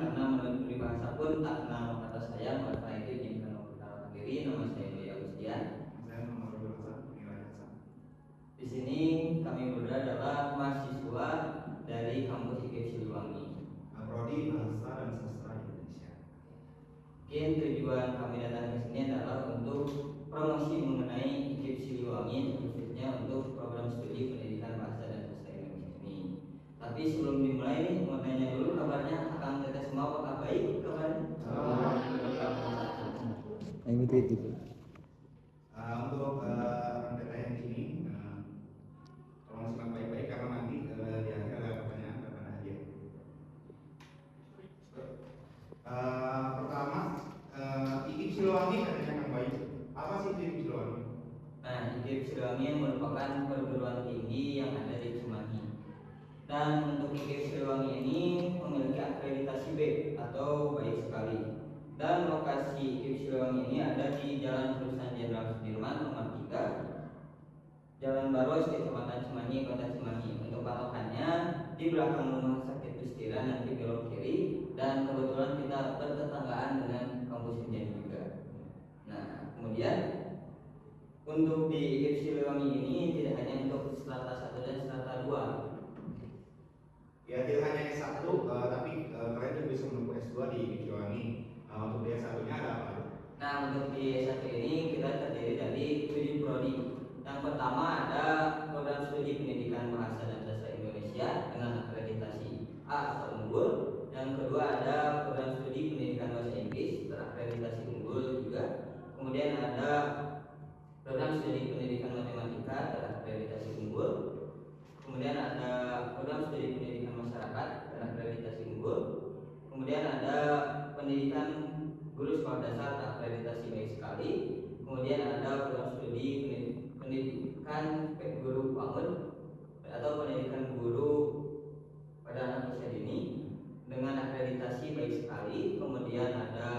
karena menurut bahasa pun tak kenal kata saya, maka itu izinkan memperkenalkan diri. Nama saya Dwi Agustian. Saya nomor 21 nilai Hasan. Di sini kami berdua adalah mahasiswa dari kampus IKIP Siliwangi. Prodi Bahasa dan Sastra Indonesia. Mungkin tujuan kami datang ke sini adalah untuk promosi mengenai IKIP Siliwangi, khususnya untuk program studi pendidikan bahasa dan sastra Indonesia ini. Tapi sebelum dimulai nih, mau tanya dulu kabarnya akang teteh semua apakah baik kabarnya? Ini tweet itu. Untuk yang ini tolong simak baik-baik karena nanti di akhir ada pertanyaan dan ada hadiah. Pertama, IKIP Siliwangi katanya yang baik. Apa sih IKIP Siliwangi? Nah, IKIP Siliwangi merupakan perguruan tinggi yang ada di Cimahi. Dan untuk IKIP Siliwangi ini memiliki akreditasi B atau baik sekali. Dan lokasi IKIP Siliwangi ini ada di Jalan Perusahaan Jenderal Sudirman nomor 3, Jalan Baros, Kecamatan Cimahi, Kota Cimahi. Untuk patokannya di belakang Rumah Sakit Pustira, nanti belok kiri, dan kebetulan kita bertetanggaan dengan kampus Unjen juga. Nah, kemudian untuk di IKIP Siliwangi ini tidak hanya untuk strata 1 dan strata 2. Ya, tidak hanya S1, tapi kalian juga bisa menempuh S2 di IKIP Siliwangi. Untuk di S1-nya ada apa? Nah, untuk di S1 ini kita terdiri dari 7 prodi. Yang pertama ada program studi pendidikan bahasa dan sastra Indonesia dengan akreditasi A atau unggul. Yang kedua ada program studi pendidikan bahasa Inggris terakreditasi unggul juga. Kemudian ada program studi pendidikan matematika terakreditasi unggul. Kemudian ada program studi pendidikan masyarakat terakreditasi unggul. Kemudian ada pendidikan guru sekolah dasar terakreditasi baik sekali. Kemudian ada program studi pendidikan guru PAUD atau pendidikan guru pada anak usia dini dengan akreditasi baik sekali. Kemudian ada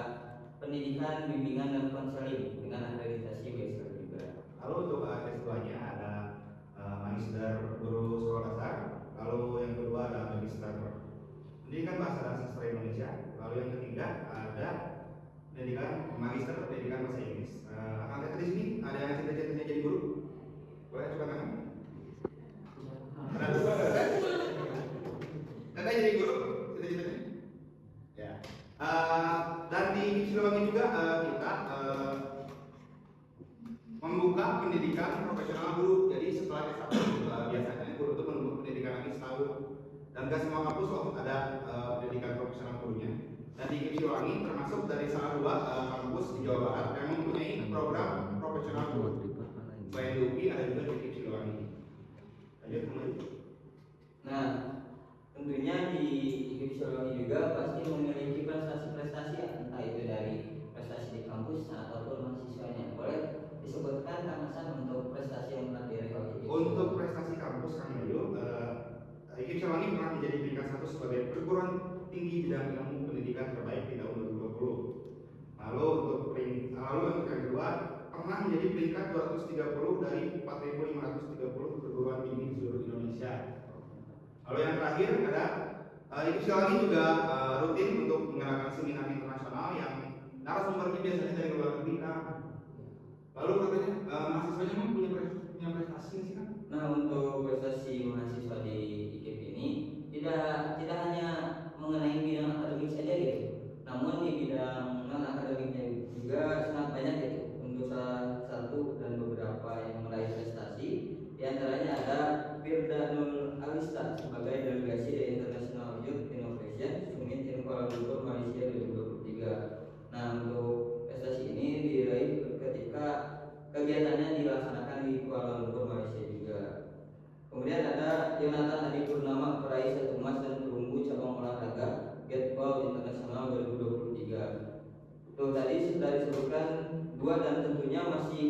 pendidikan bimbingan dan konseling dengan akreditasi baik sekali juga. Lalu untuk S2-nya ada magister guru sekolah dasar. Lalu yang kedua ada magister pendidikan bahasa dan sastra Indonesia. Lalu yang ketiga ada pendidikan magister pendidikan bahasa Inggris. Akan lihat di sini ada yang cita-citanya jadi guru. Boleh coba tangan? Ada jadi guru cita-citanya? Ya. Dan di IKIP Siliwangi juga kita membuka pendidikan profesional guru. Jadi setelah S1 biasanya guru itu menunggu pendidikan lagi setahun. Dan gak semua kampus loh ada pendidikan profesional gurunya. Dan di IKIP Siliwangi termasuk dari salah 2 kampus di Jawa Barat yang mempunyai program profesional guru. Selain di UPI ada juga di IKIP Siliwangi. Lanjut kembali. Nah, tentunya di IKIP Siliwangi juga pasti memiliki prestasi-prestasi, entah itu dari prestasi di kampus ataupun mahasiswanya. Boleh disebutkan Kang Hasan untuk prestasi yang pernah diraih oleh IKIP? Untuk prestasi kampus kami dulu, IKIP Siliwangi pernah menjadi peringkat 1 sebagai perguruan tinggi bidang ilmu pendidikan terbaik di tahun 2020. Lalu untuk yang kedua pernah menjadi peringkat 230 dari 4.530 perguruan tinggi di seluruh Indonesia. Lalu yang terakhir ada IKIP Siliwangi juga rutin untuk mengadakan seminar internasional yang narasumbernya biasanya dari luar negeri. Lalu katanya mahasiswanya memang punya prestasi sih kan? Nah, untuk prestasi mahasiswa di IKIP ini tidak hanya mengenai bidang akademik saja gitu, namun di bidang non akademiknya juga sangat banyak gitu. Untuk salah satu dan beberapa yang meraih prestasi, diantaranya ada Firda Nur Alista sebagai delegasi dari International Youth Innovation Summit in Kuala Lumpur, Malaysia 2023. Nah, untuk prestasi ini diraih ketika kegiatannya dilaksanakan di Kuala Lumpur, Malaysia juga. Kemudian ada Jonathan Adi Purnama peraih 1 emas dan perunggu cabang olahraga Gatball Internasional 2023. Tuh tadi sudah disebutkan 2 dan tentunya masih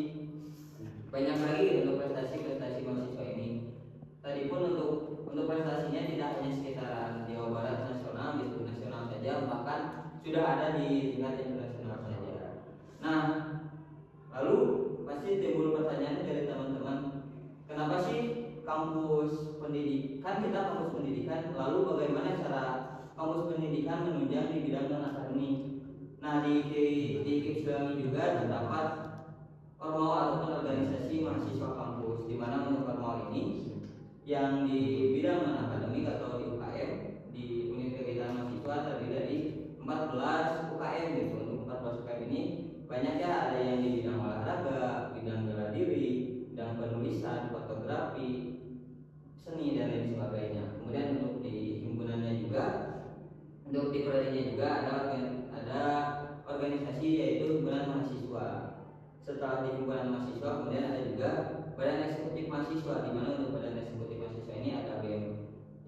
banyak lagi untuk prestasi-prestasi mahasiswa ini. Tadi pun untuk prestasinya tidak hanya sekitaran Jawa Barat nasional, gitu nasional saja, bahkan sudah ada di tingkat internasional saja. Nah, lalu pasti timbul pertanyaan dari teman-teman, kenapa sih kampus pendidikan, kita kampus pendidikan, lalu bagaimana cara kampus pendidikan menunjang di bidang non-akademik. Nah, di IKIP Siliwangi juga terdapat ormawa ataupun organisasi mahasiswa kampus, di mana untuk ormawa ini yang di bidang non-akademik atau di UKM, di unit kegiatan mahasiswa terdiri dari 14 UKM gitu. Untuk 14 UKM ini banyak ya, ada yang di bidang olahraga, bidang bela diri, bidang penulisan, fotografi, seni dan lain sebagainya. Kemudian untuk di himpunannya juga, untuk di prodinya juga ada organisasi yaitu himpunan mahasiswa. Setelah di himpunan mahasiswa kemudian ada juga badan eksekutif mahasiswa, di mana untuk badan eksekutif mahasiswa ini ada BEM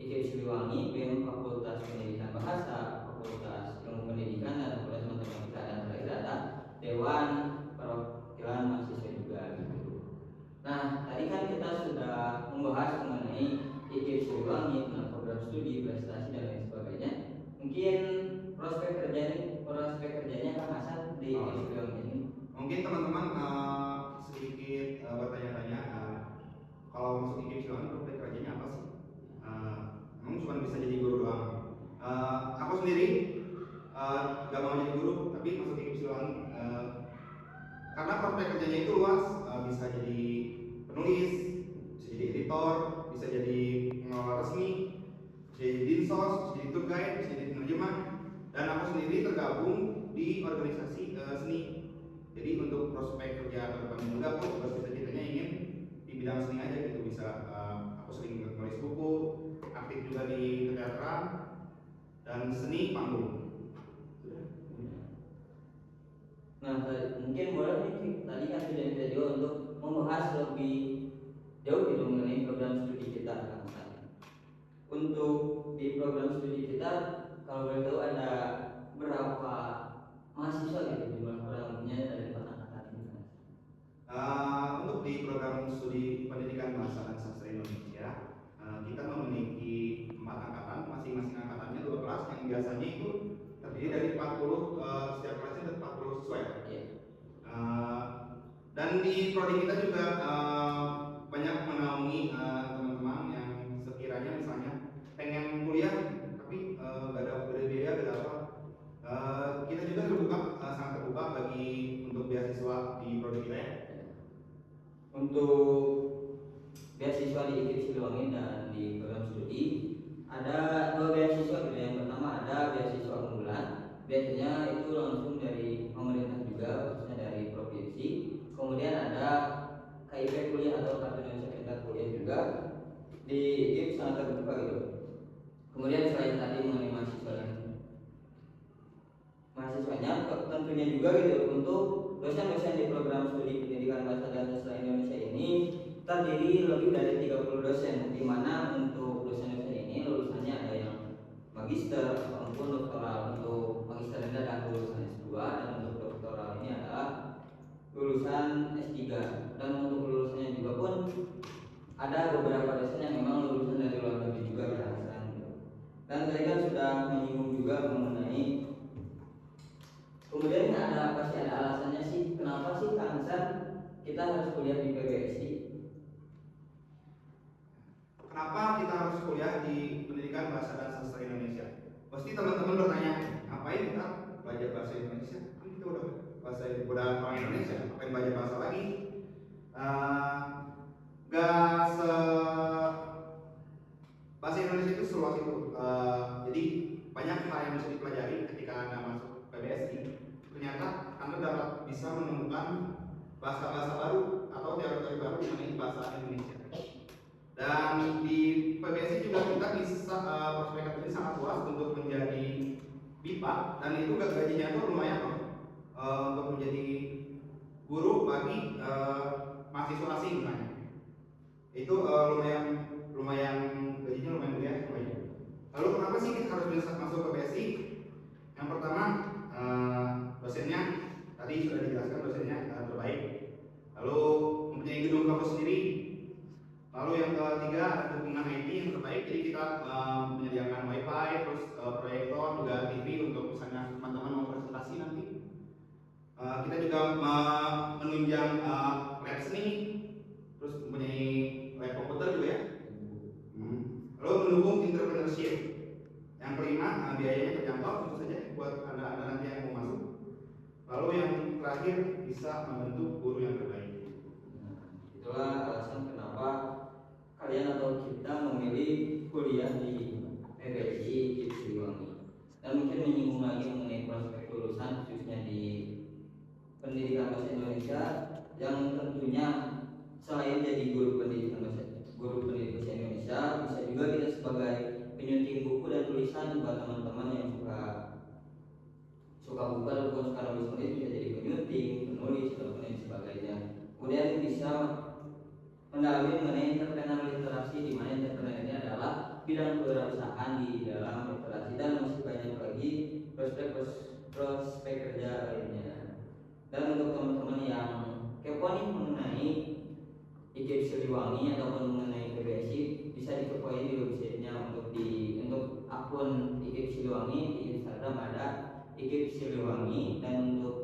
IKIP Siliwangi, BEM Fakultas Pendidikan Bahasa, Fakultas Ilmu Pendidikan, dan Fakultas Matematika, dan terakhir ada Dewan Perwakilan Mahasiswa juga gitu. Nah, tadi kan kita sudah membahas mengenai IKIP Siliwangi tentang program studi, prestasi dan lain sebagainya. Mungkin prospek kerjanya Kang Hasan di IKIP Siliwangi ini. Mungkin teman-teman sedikit bertanya-tanya, kalau masuk IKIP Siliwangi prospek kerjanya apa sih? Emang cuma bisa jadi guru doang? Aku sendiri gak mau jadi guru, tapi masuk IKIP Siliwangi karena prospek kerjanya itu luas. Bisa jadi penulis, bisa jadi editor, bisa jadi pengelola resmi, bisa jadi dinsos, bisa jadi tour guide, bisa jadi penerjemah. Dan aku sendiri tergabung di organisasi seni. Jadi untuk prospek kerja ke depannya juga, aku cita-citanya ingin di bidang seni aja gitu. Bisa aku sering menulis buku, aktif juga di teateran dan seni panggung. Nah, mungkin boleh nih, tadi kan sudah kita juga untuk membahas lebih jauh gitu mengenai program studi kita Kang Hasan. Untuk di program studi kita, kalau boleh tahu ada berapa mahasiswa gitu jumlah orangnya dari angkatan ini? Untuk di program studi pendidikan bahasa dan sastra Indonesia, kita memiliki 4 angkatan, masing-masing angkatannya 2 kelas yang biasanya itu terdiri dari 40, setiap kelasnya ada 40 siswa ya. Dan di prodi kita juga banyak menaungi teman-teman yang sekiranya misalnya pengen kuliah tapi gak ada biaya, gak ada apa. Kita juga terbuka, sangat terbuka bagi untuk beasiswa di prodi kita ya. Untuk beasiswa di IKIP Siliwangi dan di program studi ada 2 beasiswa gitu. Yang pertama ada beasiswa unggulan, biasanya itu langsung dari pemerintah juga, khususnya dari provinsi. Kemudian ada KIP kuliah atau Kartu Indonesia Pintar Kuliah juga di IKIP, sangat terbuka gitu. Kemudian selain tadi mengenai mahasiswanya, tentunya juga gitu untuk dosen-dosen di program studi pendidikan bahasa dan sastra Indonesia ini terdiri lebih dari 30 dosen, di mana untuk dosen-dosen ini lulusannya ada yang magister ataupun doktoral. Untuk magister ini adalah lulusan S2, dan untuk doktoral ini adalah lulusan S3. Dan untuk lulusannya juga pun ada beberapa dosen yang memang lulusan dari luar negeri juga ya. Dan tadi kan sudah menyinggung juga mengenai, kemudian ada apa sih, ada alasannya sih kenapa sih Kang Hasan kita harus kuliah di PBSI? Kenapa kita harus kuliah di pendidikan bahasa dan sastra Indonesia? Pasti teman-teman bertanya, ngapain kita belajar bahasa Indonesia? Kan kita udah orang Indonesia, ngapain belajar bahasa lagi? Bahasa Indonesia itu seluas itu. Jadi banyak hal yang bisa dipelajari ketika Anda masuk PBSI. Ternyata Anda dapat bisa menemukan bahasa-bahasa baru atau teori-teori baru mengenai bahasa Indonesia. Dan di PBSI juga kita bisa prospek kerja sangat luas untuk menjadi BIPA, dan itu gajinya itu lumayan loh untuk menjadi guru bagi mahasiswa asing misalnya. Itu lumayan gajinya lumayan gede ya. Lalu kenapa sih kita harus bisa masuk PBSI? Yang pertama, dosennya tadi sudah dijelaskan, dosennya terbaik. Lalu mempunyai gedung kampus sendiri. Lalu yang ketiga, ada dukungan IT yang terbaik. Jadi kita menyediakan wifi, terus proyektor, juga TV untuk misalnya teman-teman mau presentasi nanti. Kita juga menunjang lab seni, terus mempunyai lab komputer juga ya. Lalu mendukung entrepreneurship. Yang kelima, biayanya terjangkau, tentu saja buat anda nanti yang mau masuk. Lalu yang terakhir, bisa membentuk guru yang terbaik. Itulah alasan kenapa kalian atau kita memilih kuliah di PBSI IKIP Siliwangi. Dan mungkin menyinggung lagi mengenai prospek lulusan khususnya di pendidikan bahasa Indonesia, yang tentunya selain jadi guru pendidikan bahasa Indonesia, bisa juga kita sebagai penyunting buku dan tulisan buat teman-teman yang suka buku ataupun suka nulis bisa jadi penyunting, penulis ataupun lain sebagainya. Kemudian bisa mendalami mengenai entrepreneur literasi, di mana entrepreneur ini adalah bidang kewirausahaan di dalam literasi, dan masih banyak lagi prospek kerja lainnya. Dan untuk teman-teman yang kepo nih mengenai IKIP Siliwangi ataupun mengenai PBSI, bisa dikepoin di websitenya. Untuk akun IKIP Siliwangi di Instagram ada IKIP Siliwangi, dan untuk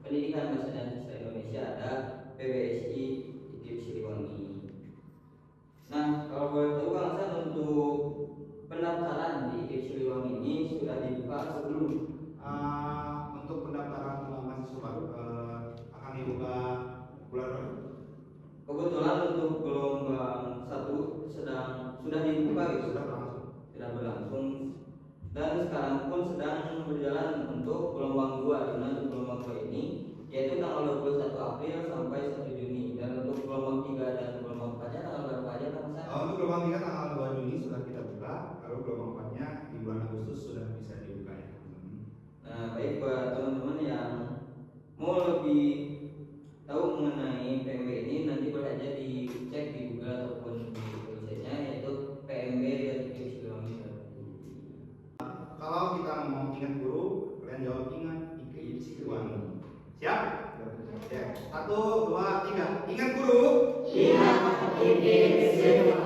pendidikan bahasa dan sastra Indonesia ada PBSI IKIP Siliwangi. Nah, kalau boleh tahu Kang Hasan, untuk pendaftaran di IKIP Siliwangi ini sudah dibuka atau belum? Untuk pendaftaran mahasiswa baru akan dibuka bulan berapa? Kebetulan untuk gelombang 1 sudah dibuka gitu, sudah berlangsung, dan sekarang pun sedang berjalan untuk gelombang 2, di mana untuk gelombang 2 ini yaitu tanggal 21 April sampai 1 Juni, dan untuk gelombang 3 dan gelombang 4-nya tanggal berapa aja Kang Hasan? Untuk gelombang 3 tanggal 2 Juni sudah kita buka, lalu gelombang 4-nya di bulan Agustus sudah bisa dibuka ya. Nah, baik buat teman-teman yang mau lebih tahu mengenai PMB ini, nanti boleh aja dicek di Google ataupun di websitenya, yaitu PMB dan IKIP Siliwangi. Kalau kita mau ingat guru, kalian jawab ingat IKIP Siliwangi. Siap? Ya. 1, 2, 3. Ingat guru. Ingat IKIP Siliwangi.